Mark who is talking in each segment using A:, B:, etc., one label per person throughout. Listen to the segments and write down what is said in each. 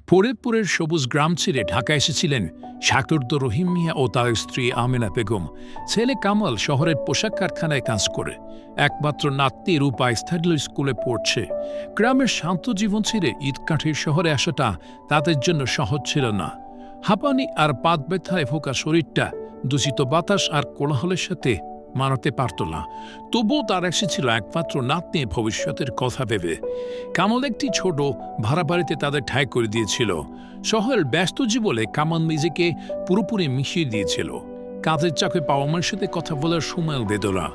A: ফরিদপুরের সবুজ গ্রাম ছেড়ে ঢাকা এসেছিলেন শাকরদ রহিম মিয়া ও তার স্ত্রী আমেনা বেগম। ছেলে কামাল শহরের পোশাক কারখানায় কাজ করে, একমাত্র নাতনি রূপা স্থানীয় স্কুলে পড়ছে। গ্রামের শান্ত জীবন ছেড়ে ইটকাঠির শহরে আসাটা তাদের জন্য সহজ ছিল না। হাঁপানি আর পাত ব্যথায় ভোকা শরীরটা দূষিত বাতাস আর কোলাহলের সাথে মানাতে পারত না। তবুও তার এসেছিল একমাত্র নাতনি ভবিষ্যতের কথা ভেবে। কামাল একটি ছোট ভাড়া বাড়িতে তাদের ঠাঁই করে দিয়েছিল। শহরের ব্যস্ত জীবনে কামাল নিজেকে পুরোপুরি মিশিয়ে দিয়েছিল। কাজের চাপে বাবা মার সাথে কথা বলার সময়ও বেদ না।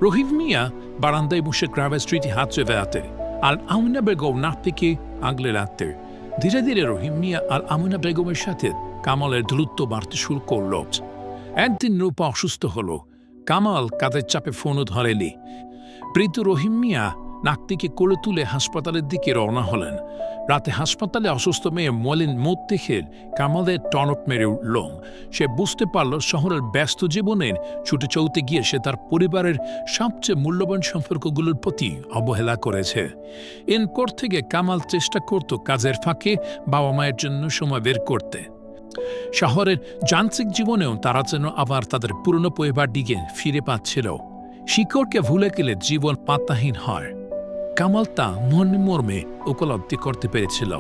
A: রহিম মিয়া বারান্দায় বসে গ্রামের স্মৃতি হাতড়ে বেড়াতে, আর আমিনা বেগম নাতনিকে আগলে রাখতে। ধীরে ধীরে রহিম মিয়া আর আমিনা বেগমের সাথে কামালের দূরত্ব বাড়তে শুরু করল। একদিন রূপা অসুস্থ হলো। কামাল কাজের চাপে ফোনও ধরেনি। বৃদ্ধ রহিম মিয়া নাতনিকে কোলে তুলে হাসপাতালের দিকে রওনা হলেন। রাতে হাসপাতালে অসুস্থ মেয়ে মলিন মুখ দেখে কামালের টনক মেরে উঠল। সে বুঝতে পারল শহরের ব্যস্ত জীবনের ছুটে চলতে গিয়ে সে তার পরিবারের সবচেয়ে মূল্যবান সম্পর্কগুলোর প্রতি অবহেলা করেছে। এরপর থেকে কামাল চেষ্টা করত কাজের ফাঁকে বাবা মায়ের জন্য সময় বের করতে। শহরের যান্ত্রিক জীবনেও তারা যেন আবার তাদের পুরনো পরিবার দিকে ফিরে পাচ্ছিল। শিকড়কে ভুলে গেলে জীবন পাতাহীন হয়। কামাল তা মর্মে উপলব্ধি করতে পেরেছিল।